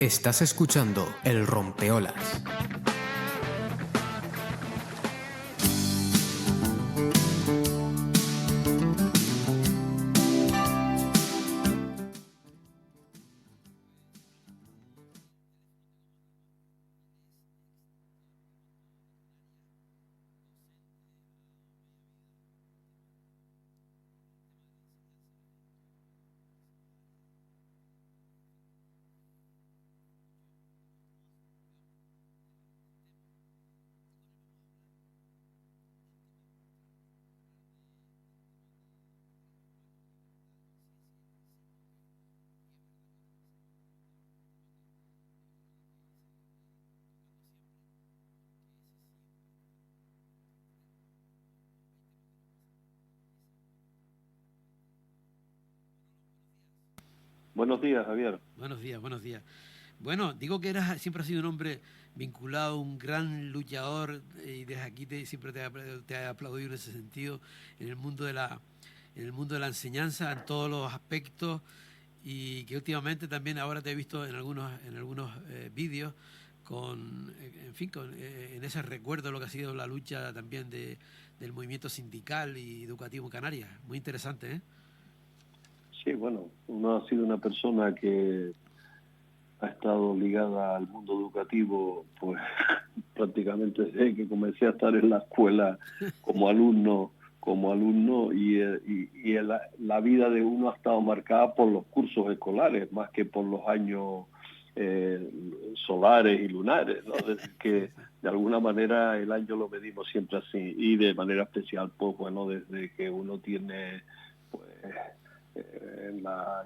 Estás escuchando El Rompeolas. Buenos días, Javier. Buenos días, buenos días. Bueno, digo que siempre has sido un hombre vinculado, un gran luchador, y desde aquí siempre te he aplaudido en ese sentido, en el mundo en el mundo de la enseñanza, en todos los aspectos, y que últimamente también ahora te he visto en algunos vídeos en fin, en ese recuerdo de lo que ha sido la lucha también del movimiento sindical y educativo en Canarias. Muy interesante, ¿eh? Sí, bueno, uno ha sido una persona que ha estado ligada al mundo educativo, pues prácticamente desde que comencé a estar en la escuela como alumno la vida de uno ha estado marcada por los cursos escolares, más que por los años solares y lunares, ¿no? Desde Sí, que sí. de alguna manera el año lo medimos siempre así, y de manera especial, pues bueno, desde que uno tiene, pues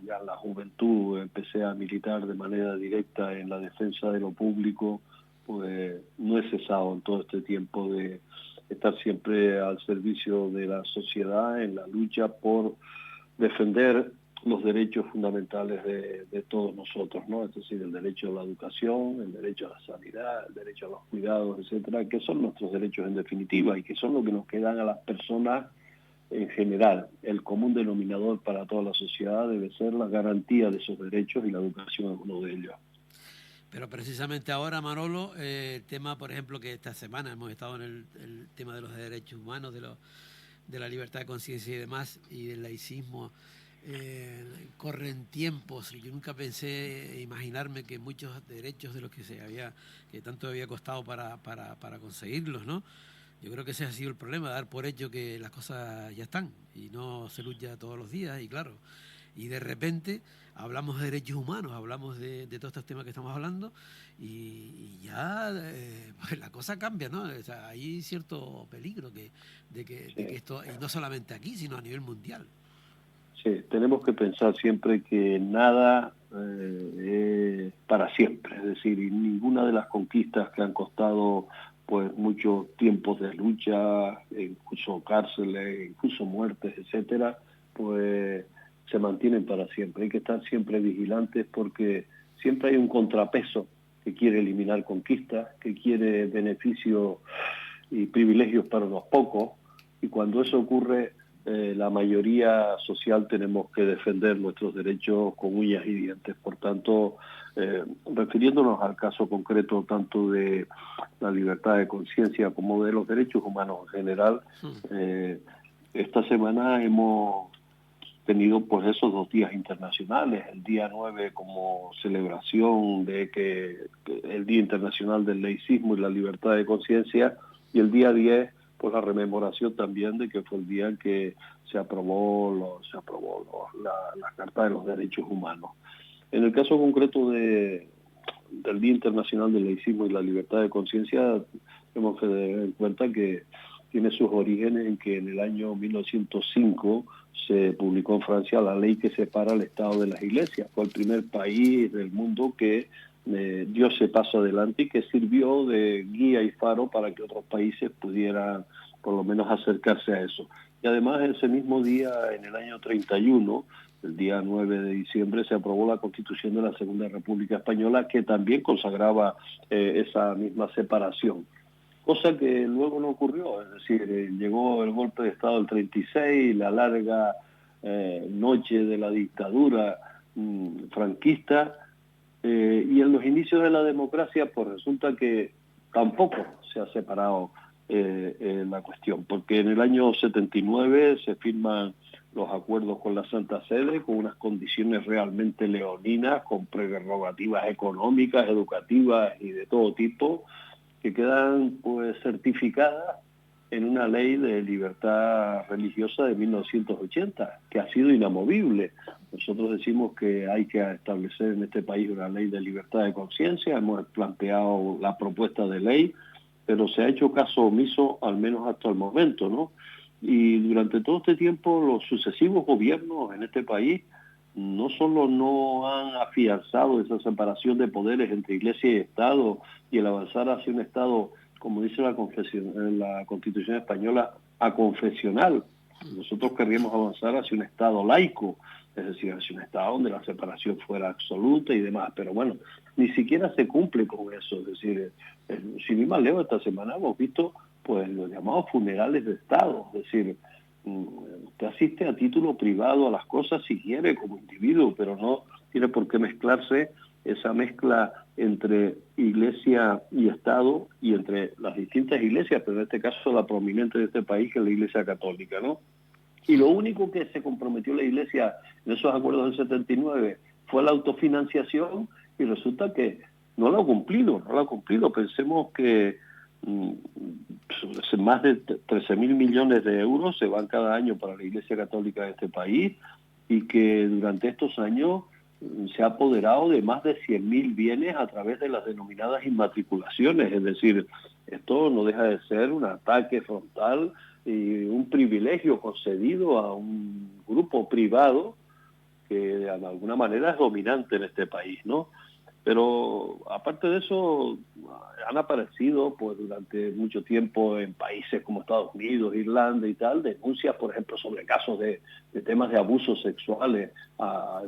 ya en la juventud empecé a militar de manera directa en la defensa de lo público, pues no he cesado en todo este tiempo de estar siempre al servicio de la sociedad en la lucha por defender los derechos fundamentales de todos nosotros, ¿no? Es decir, el derecho a la educación, el derecho a la sanidad, el derecho a los cuidados, etcétera, que son nuestros derechos en definitiva y que son lo que nos quedan a las personas en general. El común denominador para toda la sociedad debe ser la garantía de esos derechos, y la educación es uno de ellos. Pero precisamente ahora, Manolo, el tema, por ejemplo, que esta semana hemos estado en el tema de los derechos humanos, de la libertad de conciencia y demás, y del laicismo, corren tiempos. Yo nunca pensé imaginarme que muchos derechos de los que tanto había costado para conseguirlos, ¿no? Yo creo que ese ha sido el problema, dar por hecho que las cosas ya están y no se lucha todos los días, y claro, y de repente hablamos de derechos humanos, hablamos de todos estos temas que estamos hablando, y ya pues la cosa cambia, ¿no? O sea, hay cierto peligro de que Sí, esto, y no solamente aquí, sino a nivel mundial. sí, tenemos que pensar siempre que nada es para siempre, es decir, y ninguna de las conquistas que han costado pues muchos tiempos de lucha, incluso cárceles, incluso muertes, etcétera, pues se mantienen para siempre. Hay que estar siempre vigilantes porque siempre hay un contrapeso que quiere eliminar conquistas, que quiere beneficios y privilegios para unos pocos, y cuando eso ocurre, la mayoría social tenemos que defender nuestros derechos con uñas y dientes. Por tanto, refiriéndonos al caso concreto tanto de la libertad de conciencia como de los derechos humanos en general, eh, esta semana hemos tenido pues esos 2 días internacionales, el día 9 como celebración de que el Día Internacional del Laicismo y la Libertad de Conciencia, y el día 10 pues la rememoración también de que fue el día en que la Carta de los Derechos Humanos. En el caso concreto del Día Internacional del Laicismo y la Libertad de Conciencia, tenemos que tener en cuenta que tiene sus orígenes en que en el año 1905 se publicó en Francia la ley que separa el Estado de las iglesias. Fue el primer país del mundo que dio ese paso adelante y que sirvió de guía y faro para que otros países pudieran por lo menos acercarse a eso. Y además ese mismo día, en el año 31, el día 9 de diciembre, se aprobó la Constitución de la Segunda República Española, que también consagraba esa misma separación. Cosa que luego no ocurrió, es decir, llegó el golpe de Estado del 36, la larga noche de la dictadura franquista, Y en los inicios de la democracia, pues resulta que tampoco se ha separado la cuestión, porque en el año 79 se firman los acuerdos con la Santa Sede con unas condiciones realmente leoninas, con prerrogativas económicas, educativas y de todo tipo, que quedan pues certificadas en una ley de libertad religiosa de 1980, que ha sido inamovible. Nosotros decimos que hay que establecer en este país una ley de libertad de conciencia, hemos planteado la propuesta de ley, pero se ha hecho caso omiso, al menos hasta el momento, ¿no? Y durante todo este tiempo los sucesivos gobiernos en este país no solo no han afianzado esa separación de poderes entre Iglesia y Estado y el avanzar hacia un Estado, como dice la Constitución española, aconfesional. Nosotros querríamos avanzar hacia un Estado laico, es decir, hacia un Estado donde la separación fuera absoluta y demás, pero bueno, ni siquiera se cumple con eso. Es decir, sin ir más lejos, esta semana hemos visto pues los llamados funerales de Estado, es decir, usted asiste a título privado a las cosas si quiere como individuo, pero no tiene por qué mezclarse esa mezcla entre Iglesia y Estado y entre las distintas iglesias, pero en este caso la prominente de este país, que es la Iglesia Católica, ¿no? Y lo único que se comprometió la Iglesia en esos acuerdos del 79 fue la autofinanciación, y resulta que no lo ha cumplido. Pensemos que más de 13.000 millones de euros se van cada año para la Iglesia Católica de este país, y que durante estos años se ha apoderado de más de 100.000 bienes a través de las denominadas inmatriculaciones. Es decir, esto no deja de ser un ataque frontal y un privilegio concedido a un grupo privado que de alguna manera es dominante en este país, ¿no? Pero aparte de eso, han aparecido pues durante mucho tiempo en países como Estados Unidos, Irlanda y tal, denuncias, por ejemplo, sobre casos de temas de abusos sexuales,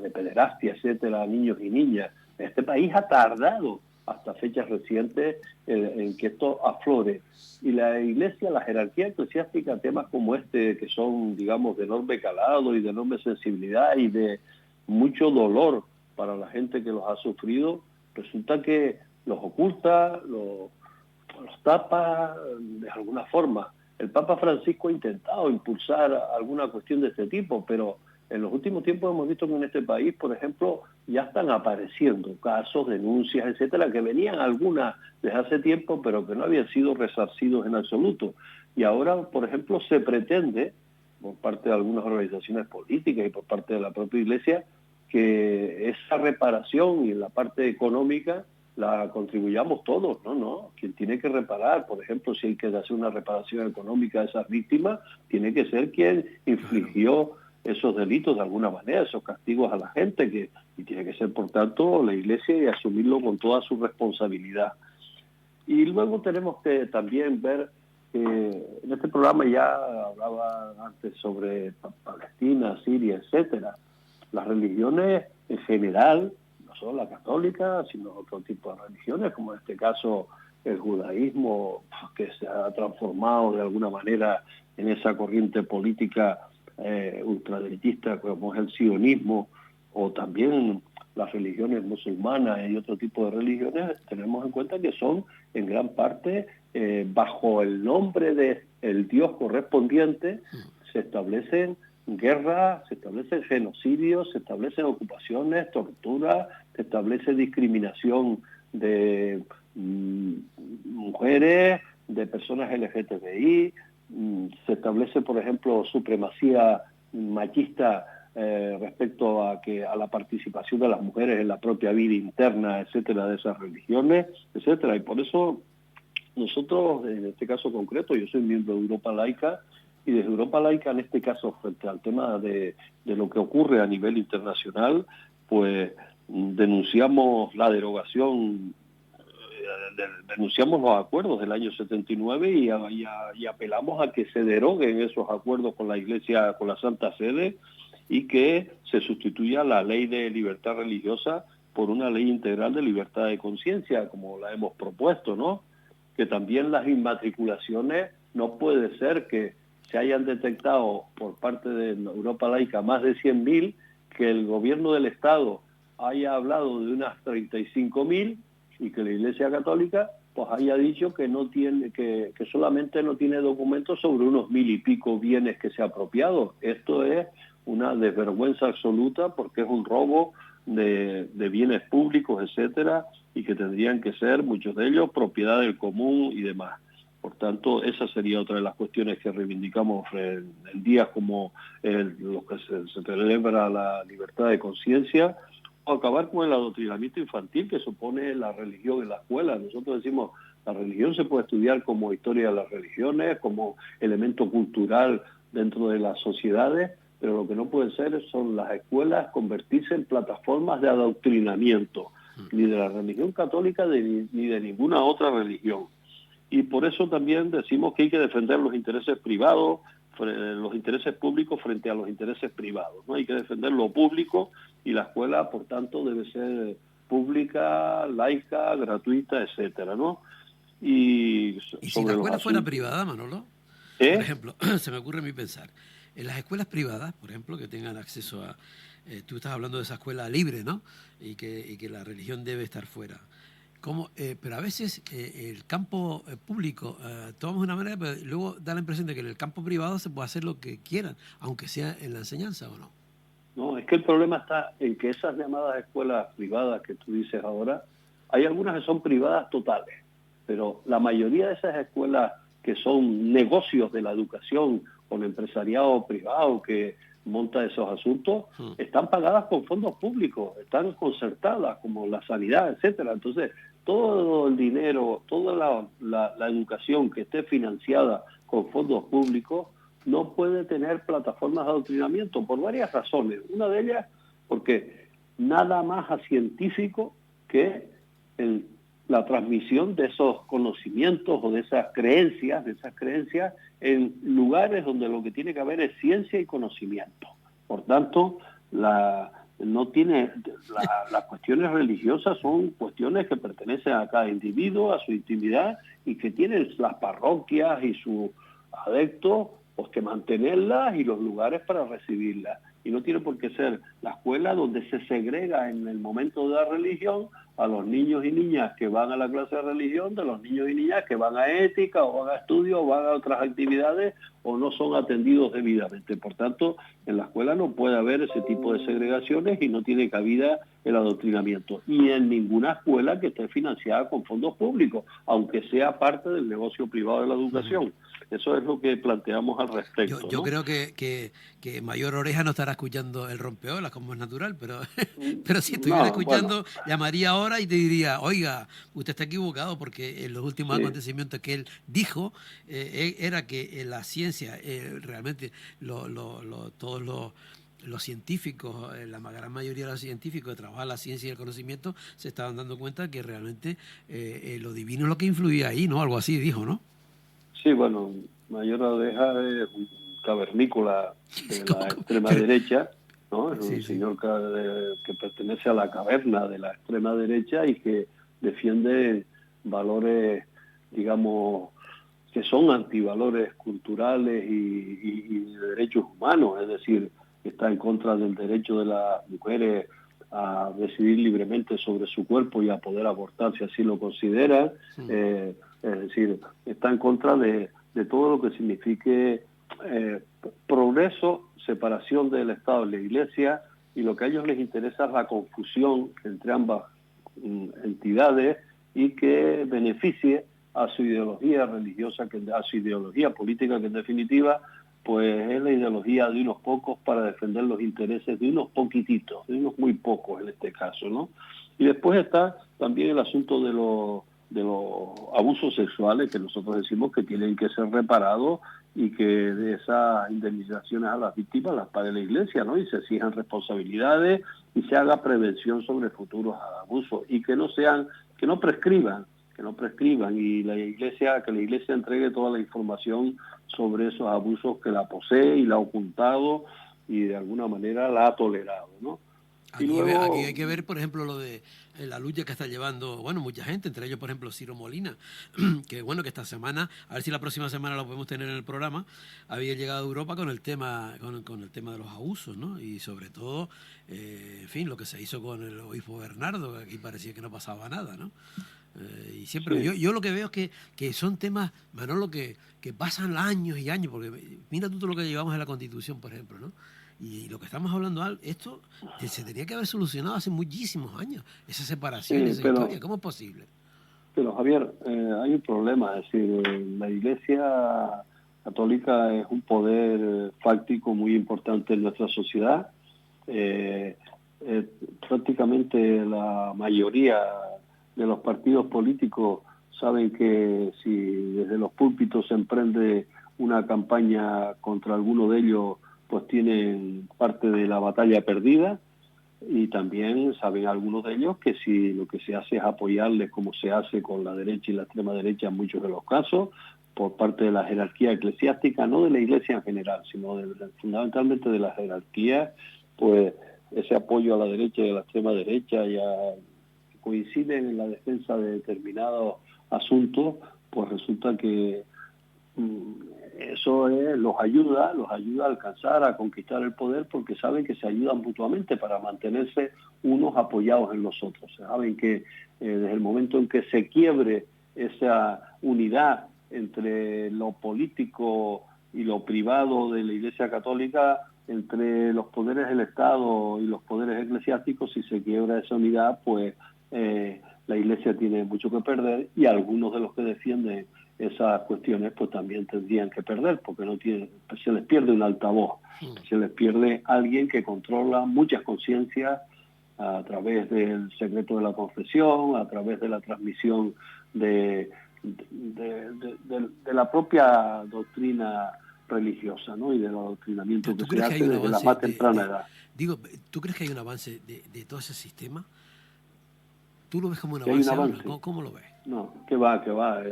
de pederastia, etcétera, a niños y niñas. Este país ha tardado hasta fechas recientes en que esto aflore. Y la Iglesia, la jerarquía eclesiástica, temas como este, que son, digamos, de enorme calado y de enorme sensibilidad y de mucho dolor para la gente que los ha sufrido, resulta que los oculta, los tapa de alguna forma. El Papa Francisco ha intentado impulsar alguna cuestión de este tipo, pero en los últimos tiempos hemos visto que en este país, por ejemplo, ya están apareciendo casos, denuncias, etcétera, que venían algunas desde hace tiempo, pero que no habían sido resarcidos en absoluto. Y ahora, por ejemplo, se pretende, por parte de algunas organizaciones políticas y por parte de la propia Iglesia, que esa reparación y la parte económica la contribuyamos todos, no. Quien tiene que reparar, por ejemplo, si hay que hacer una reparación económica a esas víctimas, tiene que ser quien infligió esos delitos de alguna manera, esos castigos a la gente, y tiene que ser, por tanto, la Iglesia, y asumirlo con toda su responsabilidad. Y luego tenemos que también ver que en este programa ya hablaba antes sobre Palestina, Siria, etcétera. Las religiones en general, no solo la católica, sino otro tipo de religiones, como en este caso el judaísmo, que se ha transformado de alguna manera en esa corriente política ultraderechista como es el sionismo, o también las religiones musulmanas y otro tipo de religiones, tenemos en cuenta que son en gran parte bajo el nombre de el Dios correspondiente, se establecen guerras, se establecen genocidios, se establecen ocupaciones, tortura, se establece discriminación de mujeres, de personas LGTBI, se establece, por ejemplo, supremacía machista respecto a la participación de las mujeres en la propia vida interna, etcétera, de esas religiones, etcétera. Y por eso nosotros, en este caso concreto, yo soy miembro de Europa Laica, y desde Europa Laica, en este caso, frente al tema de lo que ocurre a nivel internacional, pues denunciamos la derogación, denunciamos los acuerdos del año 79 y apelamos a que se deroguen esos acuerdos con la Iglesia, con la Santa Sede, y que se sustituya la ley de libertad religiosa por una ley integral de libertad de conciencia, como la hemos propuesto, ¿no? Que también las inmatriculaciones, no puede ser que se hayan detectado por parte de Europa Laica más de 100.000, que el gobierno del Estado haya hablado de unas 35.000 y que la Iglesia Católica pues haya dicho que no tiene, que solamente no tiene documentos sobre unos 1.000 y pico bienes que se ha apropiado. Esto es una desvergüenza absoluta porque es un robo de bienes públicos, etcétera, y que tendrían que ser, muchos de ellos, propiedad del común y demás. Por tanto, esa sería otra de las cuestiones que reivindicamos en días como los que se celebra la libertad de conciencia, o acabar con el adoctrinamiento infantil que supone la religión en la escuela. Nosotros decimos, la religión se puede estudiar como historia de las religiones, como elemento cultural dentro de las sociedades, pero lo que no puede ser son las escuelas convertirse en plataformas de adoctrinamiento, ni de la religión católica ni de ninguna otra religión. Y por eso también decimos que hay que defender los intereses privados, los intereses públicos frente a los intereses privados, ¿no? Hay que defender lo público y la escuela, por tanto, debe ser pública, laica, gratuita, etcétera, ¿no? Y si la escuela fuera privada, Manolo, por ejemplo, se me ocurre a mí pensar, en las escuelas privadas, por ejemplo, que tengan acceso a... tú estás hablando de esa escuela libre, ¿no? Y que la religión debe estar fuera. Pero a veces el campo público tomamos una manera, pero luego da la impresión de que en el campo privado se puede hacer lo que quieran, aunque sea en la enseñanza o no. No, es que el problema está en que esas llamadas escuelas privadas que tú dices ahora, hay algunas que son privadas totales, pero la mayoría de esas escuelas que son negocios de la educación con empresariado privado que monta esos asuntos, están pagadas con fondos públicos, están concertadas como la sanidad, etcétera. Entonces, todo el dinero, toda la educación que esté financiada con fondos públicos no puede tener plataformas de adoctrinamiento por varias razones. Una de ellas, porque nada más a científico que la transmisión de esos conocimientos o de esas creencias en lugares donde lo que tiene que haber es ciencia y conocimiento. Por tanto, las cuestiones religiosas son cuestiones que pertenecen a cada individuo, a su intimidad, y que tienen las parroquias y sus adeptos pues que mantenerlas y los lugares para recibirlas. Y no tiene por qué ser la escuela donde se segrega en el momento de la religión a los niños y niñas que van a la clase de religión, de los niños y niñas que van a ética o van a estudio o van a otras actividades o no son atendidos debidamente. Por tanto, en la escuela no puede haber ese tipo de segregaciones y no tiene cabida el adoctrinamiento. Y en ninguna escuela que esté financiada con fondos públicos, aunque sea parte del negocio privado de la educación. Eso es lo que planteamos al respecto. Yo creo que Mayor Oreja no estará escuchando el rompeolas, como es natural, pero si estuviera escuchando, llamaría ahora y te diría, oiga, usted está equivocado, porque en los últimos acontecimientos que él dijo era que la ciencia, realmente todos los científicos, la gran mayoría de los científicos que trabajan la ciencia y el conocimiento, se estaban dando cuenta que realmente lo divino es lo que influía ahí, ¿no? Algo así dijo, ¿no? Sí, bueno, Mayor Oreja es un cavernícola de la extrema derecha, ¿no? Es un señor que pertenece a la caverna de la extrema derecha y que defiende valores, digamos, que son antivalores culturales y de derechos humanos, es decir, está en contra del derecho de las mujeres a decidir libremente sobre su cuerpo y a poder abortar si así lo consideran. Es decir, está en contra de todo lo que signifique progreso, separación del Estado y la Iglesia, y lo que a ellos les interesa es la confusión entre ambas entidades y que beneficie a su ideología religiosa, a su ideología política, que en definitiva pues es la ideología de unos pocos para defender los intereses de unos poquititos, de unos muy pocos en este caso, ¿no? Y después está también el asunto de los abusos sexuales, que nosotros decimos que tienen que ser reparados y que de esas indemnizaciones a las víctimas las pague la Iglesia, ¿no? Y se exijan responsabilidades y se haga prevención sobre futuros abusos y que no prescriban y que la Iglesia entregue toda la información sobre esos abusos que la posee y la ha ocultado y de alguna manera la ha tolerado, ¿no? Aquí hay que ver, por ejemplo, lo de la lucha que está llevando, bueno, mucha gente, entre ellos, por ejemplo, Ciro Molina, que bueno, que esta semana, a ver si la próxima semana lo podemos tener en el programa, había llegado a Europa con el tema, con el tema de los abusos, ¿no? Y sobre todo, en fin, lo que se hizo con el obispo Bernardo, que aquí parecía que no pasaba nada, ¿no? Y siempre, Sí. yo lo que veo es que son temas, Manolo, que pasan años y años, porque mira tú todo lo que llevamos en la Constitución, por ejemplo, ¿no? Y lo que estamos hablando, esto se tenía que haber solucionado hace muchísimos años, esa separación, Sí, esa historia, ¿cómo es posible? pero Javier, hay un problema, es decir, la Iglesia Católica es un poder fáctico muy importante en nuestra sociedad. Eh, Prácticamente la mayoría de los partidos políticos saben que si desde los púlpitos se emprende una campaña contra alguno de ellos, pues tienen parte de la batalla perdida. Y también saben algunos de ellos que si lo que se hace es apoyarles, como se hace con la derecha y la extrema derecha en muchos de los casos, por parte de la jerarquía eclesiástica, no de la Iglesia en general, sino fundamentalmente de la jerarquía, pues ese apoyo a la derecha y a la extrema derecha coinciden en la defensa de determinados asuntos, pues resulta que eso los ayuda a alcanzar, a conquistar el poder, porque saben que se ayudan mutuamente para mantenerse unos apoyados en los otros. Saben que desde el momento en que se quiebre esa unidad entre lo político y lo privado de la Iglesia Católica, entre los poderes del Estado y los poderes eclesiásticos, si se quiebra esa unidad, pues la Iglesia tiene mucho que perder, y algunos de los que defienden esas cuestiones pues también tendrían que perder, porque se les pierde un altavoz, se les pierde alguien que controla muchas conciencias a través del secreto de la confesión, a través de la transmisión de la propia doctrina religiosa, ¿no? Y del adoctrinamiento que se hace desde la más temprana edad. Digo, ¿tú crees que hay un avance de todo ese sistema? ¿Tú lo ves como un avance ahora? ¿Cómo lo ves? No, que va.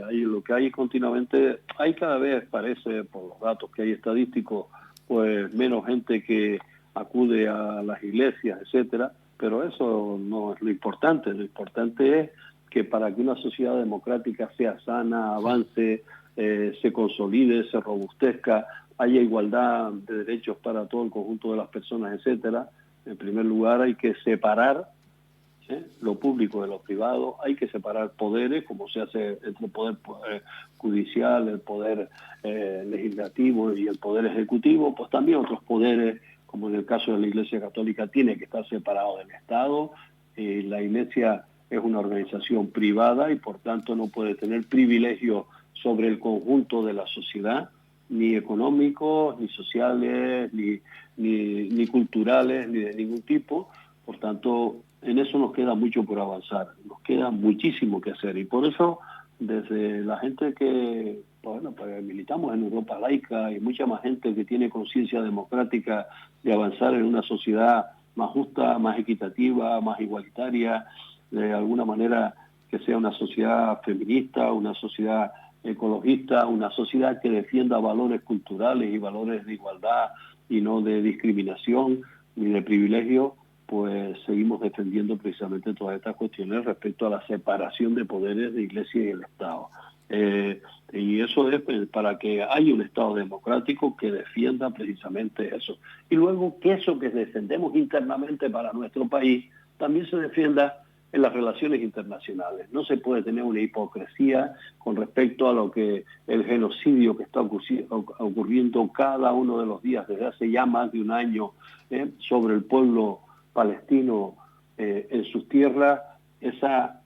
Ahí lo que hay continuamente, hay cada vez, parece, por los datos que hay estadísticos, pues menos gente que acude a las iglesias, etcétera, pero eso no es lo importante. Lo importante es que para que una sociedad democrática sea sana, avance, se consolide, se robustezca, haya igualdad de derechos para todo el conjunto de las personas, etcétera, en primer lugar hay que separar lo público de lo privado, hay que separar poderes, como se hace entre el poder judicial, el poder legislativo y el poder ejecutivo, pues también otros poderes, como en el caso de la Iglesia Católica, tiene que estar separado del Estado. La Iglesia es una organización privada y por tanto no puede tener privilegios sobre el conjunto de la sociedad, ni económicos, ni sociales, ni culturales, ni de ningún tipo. Por tanto, en eso nos queda mucho por avanzar, nos queda muchísimo que hacer, y por eso desde la gente que, bueno, pues militamos en Europa laica y mucha más gente que tiene conciencia democrática de avanzar en una sociedad más justa, más equitativa, más igualitaria, de alguna manera que sea una sociedad feminista, una sociedad ecologista, una sociedad que defienda valores culturales y valores de igualdad y no de discriminación ni de privilegio, pues seguimos defendiendo precisamente todas estas cuestiones respecto a la separación de poderes de Iglesia y el Estado. Y eso es para que haya un Estado democrático que defienda precisamente eso. Y luego que eso que defendemos internamente para nuestro país también se defienda en las relaciones internacionales. No se puede tener una hipocresía con respecto a lo que el genocidio que está ocurriendo cada uno de los días desde hace ya más de un año sobre el pueblo palestino en sus tierras, esa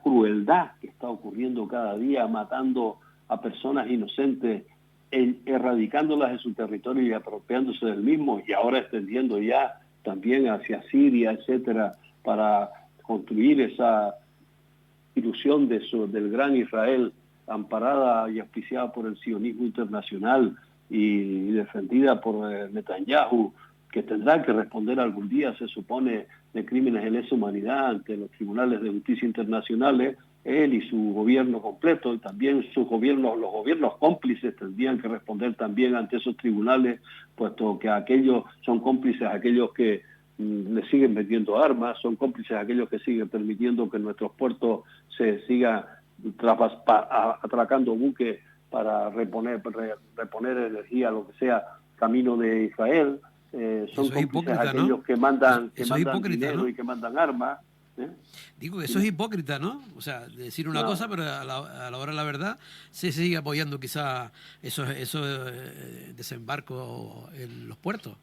crueldad que está ocurriendo cada día, matando a personas inocentes, erradicándolas de su territorio y apropiándose del mismo, y ahora extendiendo ya también hacia Siria, etcétera, para construir esa ilusión del gran Israel, amparada y auspiciada por el sionismo internacional y defendida por Netanyahu, que tendrá que responder algún día, se supone, de crímenes de lesa humanidad ante los tribunales de justicia internacionales, él y su gobierno completo, y también los gobiernos cómplices tendrían que responder también ante esos tribunales, puesto que aquellos son cómplices aquellos que le siguen vendiendo armas, son cómplices aquellos que siguen permitiendo que en nuestros puertos se siga atracando buques para reponer energía, lo que sea, camino de Israel. Son cómplices aquellos, ¿no?, que mandan dinero, ¿no?, y que mandan armas. Digo que eso es hipócrita, ¿no? O sea, decir una cosa, pero a la hora de la verdad se sigue apoyando quizá esos desembarcos en los puertos.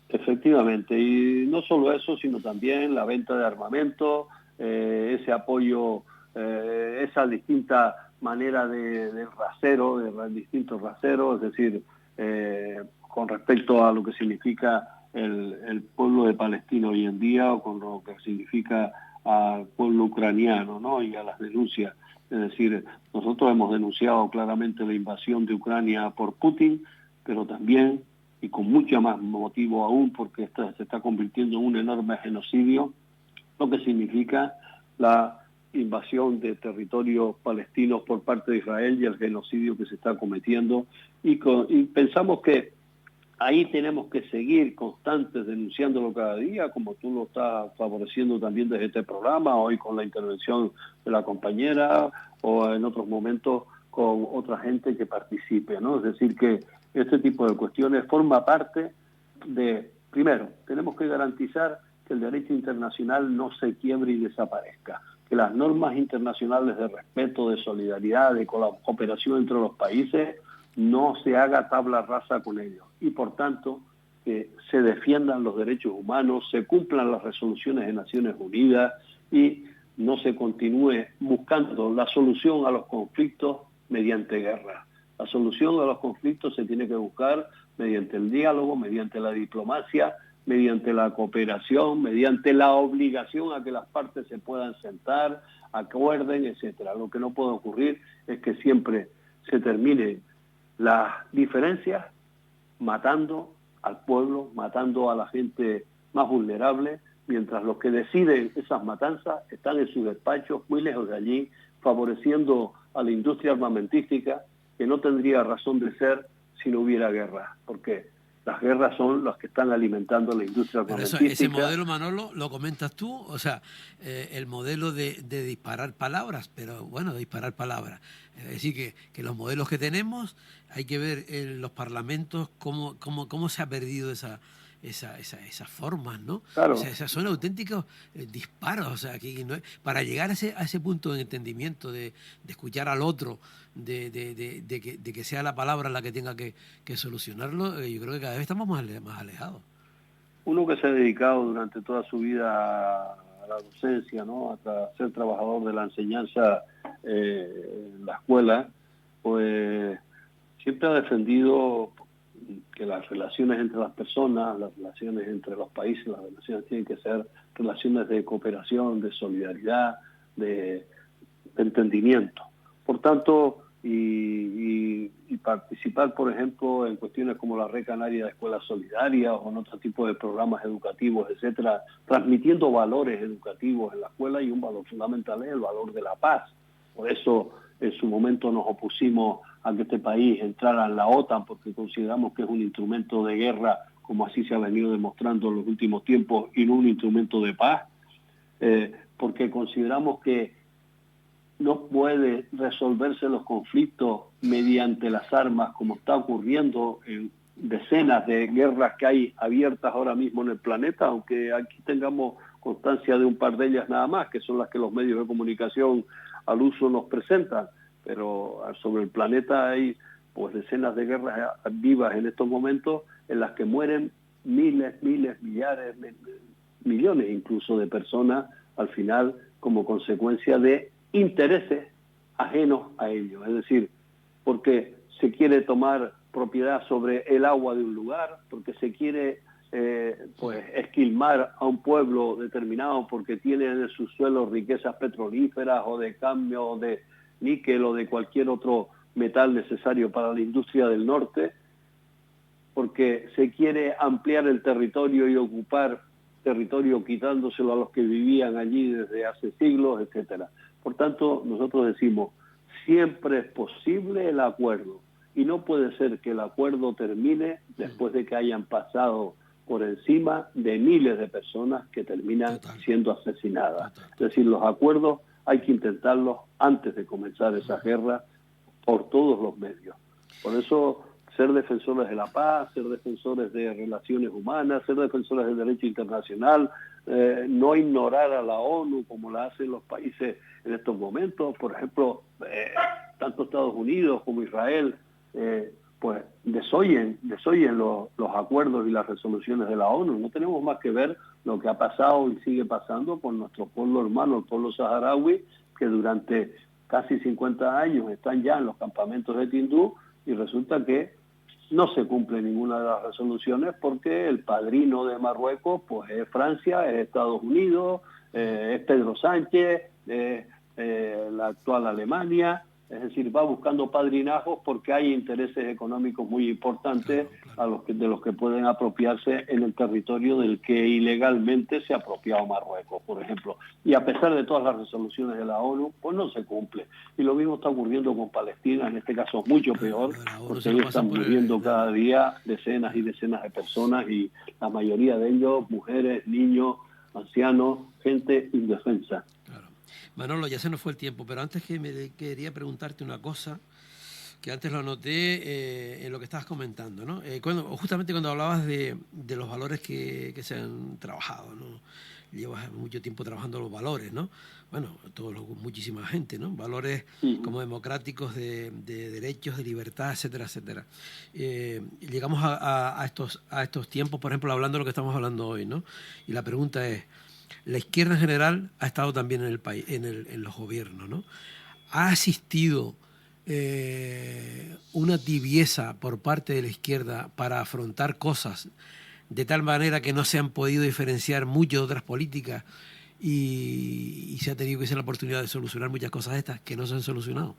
Efectivamente, y no solo eso, sino también la venta de armamento, ese apoyo, esa distinta manera de rasero, de distintos raseros, es decir, con respecto a lo que significa el pueblo de Palestina hoy en día, o con lo que significa al pueblo ucraniano, ¿no?, y a las denuncias. Es decir, nosotros hemos denunciado claramente la invasión de Ucrania por Putin, pero también, y con mucho más motivo aún, porque esto se está convirtiendo en un enorme genocidio, lo que significa la invasión de territorios palestinos por parte de Israel y el genocidio que se está cometiendo. Y pensamos que ahí tenemos que seguir constantes denunciándolo cada día, como tú lo estás favoreciendo también desde este programa, hoy con la intervención de la compañera, o en otros momentos con otra gente que participe, ¿no? Es decir, que este tipo de cuestiones forma parte de, primero, tenemos que garantizar que el derecho internacional no se quiebre y desaparezca, que las normas internacionales de respeto, de solidaridad, de cooperación entre los países, no se haga tabla rasa con ellos, y por tanto que se defiendan los derechos humanos, se cumplan las resoluciones de Naciones Unidas y no se continúe buscando la solución a los conflictos mediante guerra. La solución a los conflictos se tiene que buscar mediante el diálogo, mediante la diplomacia, mediante la cooperación, mediante la obligación a que las partes se puedan sentar, acuerden, etcétera. Lo que no puede ocurrir es que siempre se termine las diferencias matando al pueblo, matando a la gente más vulnerable, mientras los que deciden esas matanzas están en sus despachos, muy lejos de allí, favoreciendo a la industria armamentística, que no tendría razón de ser si no hubiera guerra, porque las guerras son las que están alimentando la industria armamentística. Pero ese modelo, Manolo, lo comentas tú, o sea, el modelo de disparar palabras, pero bueno, disparar palabras. Es decir, que los modelos que tenemos, hay que ver en los parlamentos cómo se ha perdido esas formas, ¿no? Claro. O sea, esas son auténticos disparos, o sea, que no, para llegar a ese punto de entendimiento, de escuchar al otro, de que sea la palabra la que tenga que solucionarlo, yo creo que cada vez estamos más alejados. Uno que se ha dedicado durante toda su vida a la docencia, ¿no?, a ser trabajador de la enseñanza en la escuela, pues siempre ha defendido que las relaciones entre las personas, las relaciones entre los países, las relaciones tienen que ser relaciones de cooperación, de solidaridad, de entendimiento. Por tanto, y participar, por ejemplo, en cuestiones como la Red Canaria de Escuelas Solidarias o en otro tipo de programas educativos, etcétera, transmitiendo valores educativos en la escuela, y un valor fundamental es el valor de la paz. Por eso, en su momento nos opusimos a que este país entrara en la OTAN, porque consideramos que es un instrumento de guerra, como así se ha venido demostrando en los últimos tiempos, y no un instrumento de paz, porque consideramos que no puede resolverse los conflictos mediante las armas, como está ocurriendo en decenas de guerras que hay abiertas ahora mismo en el planeta, aunque aquí tengamos constancia de un par de ellas nada más, que son las que los medios de comunicación al uso nos presentan, pero sobre el planeta hay pues decenas de guerras vivas en estos momentos, en las que mueren miles, millares, millones incluso de personas al final como consecuencia de intereses ajenos a ellos. Es decir, porque se quiere tomar propiedad sobre el agua de un lugar, porque se quiere esquilmar a un pueblo determinado porque tiene en sus suelos riquezas petrolíferas o de cambio o de níquel o de cualquier otro metal necesario para la industria del norte, porque se quiere ampliar el territorio y ocupar territorio quitándoselo a los que vivían allí desde hace siglos, etcétera. Por tanto, nosotros decimos, siempre es posible el acuerdo, y no puede ser que el acuerdo termine después de que hayan pasado por encima de miles de personas que terminan siendo asesinadas. Es decir, los acuerdos hay que intentarlos antes de comenzar esa guerra por todos los medios. Por eso, ser defensores de la paz, ser defensores de relaciones humanas, ser defensores del derecho internacional, no ignorar a la ONU como la hacen los países en estos momentos. Por ejemplo, tanto Estados Unidos como Israel, pues desoyen los acuerdos y las resoluciones de la ONU. No tenemos más que ver lo que ha pasado y sigue pasando con nuestro pueblo hermano, el pueblo saharaui, que durante casi 50 años están ya en los campamentos de Tinduf, y resulta que no se cumple ninguna de las resoluciones porque el padrino de Marruecos pues es Francia, es Estados Unidos, es Pedro Sánchez, es la actual Alemania. Es decir, va buscando padrinajos porque hay intereses económicos muy importantes de los que pueden apropiarse en el territorio del que ilegalmente se ha apropiado Marruecos, por ejemplo. Y a pesar de todas las resoluciones de la ONU, pues no se cumple. Y lo mismo está ocurriendo con Palestina, en este caso mucho peor, porque ahí están muriendo cada día decenas y decenas de personas, y la mayoría de ellos, mujeres, niños, ancianos, gente indefensa. Manolo, ya se nos fue el tiempo, pero antes quería preguntarte una cosa, que antes lo anoté en lo que estabas comentando, ¿no? Justamente cuando hablabas de los valores que se han trabajado, ¿no? Llevas mucho tiempo trabajando los valores, ¿no? Bueno, muchísima gente, ¿no? Valores como democráticos, de derechos, de libertad, etcétera, etcétera. Llegamos a estos tiempos, por ejemplo, hablando de lo que estamos hablando hoy, ¿no? Y la pregunta es, la izquierda en general ha estado también en el país, en los gobiernos, ¿no? ¿Ha existido una tibieza por parte de la izquierda para afrontar cosas de tal manera que no se han podido diferenciar mucho de otras políticas y se ha tenido que hacer la oportunidad de solucionar muchas cosas de estas que no se han solucionado?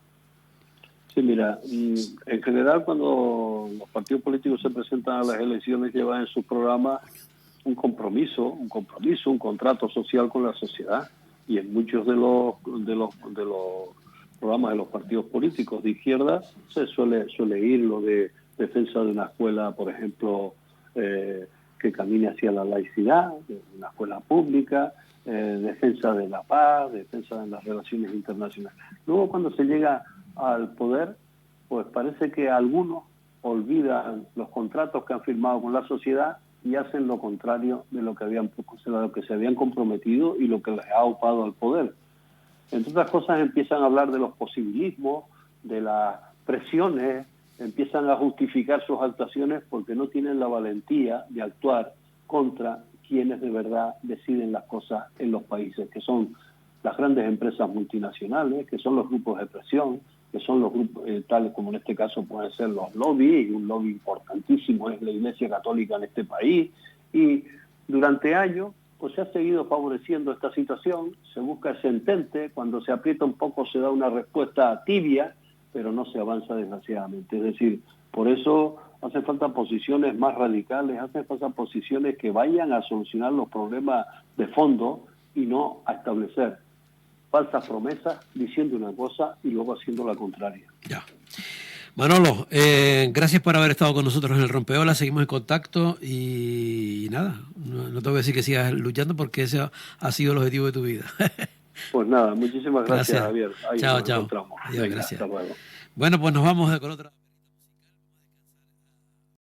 Sí, mira, en general cuando los partidos políticos se presentan a las elecciones llevan en sus programas un compromiso, un contrato social con la sociedad, y en muchos de los programas de los partidos políticos de izquierda se suele ir lo de defensa de una escuela, por ejemplo, que camine hacia la laicidad, de una escuela pública, defensa de la paz, defensa de las relaciones internacionales. Luego, cuando se llega al poder, pues parece que algunos olvidan los contratos que han firmado con la sociedad y hacen lo contrario de lo que se habían comprometido y lo que les ha opado al poder. Entre otras cosas, empiezan a hablar de los posibilismos, de las presiones, empiezan a justificar sus actuaciones porque no tienen la valentía de actuar contra quienes de verdad deciden las cosas en los países, que son las grandes empresas multinacionales, que son los grupos de presión, que son los grupos, tales como en este caso pueden ser los lobbies, y un lobby importantísimo es la Iglesia Católica en este país, y durante años pues se ha seguido favoreciendo esta situación, se busca ese entente, cuando se aprieta un poco se da una respuesta tibia, pero no se avanza desgraciadamente. Es decir, por eso hacen falta posiciones más radicales, hacen falta posiciones que vayan a solucionar los problemas de fondo y no a establecer falsas promesas diciendo una cosa y luego haciendo la contraria. Ya. Manolo, gracias por haber estado con nosotros en el Rompeolas, seguimos en contacto y nada, no te voy a decir que sigas luchando porque ese ha sido el objetivo de tu vida. Pues nada, muchísimas gracias. Javier. Ahí chao. nos encontramos. Adiós, Venga, gracias. hasta luego. Bueno, pues nos vamos con otra...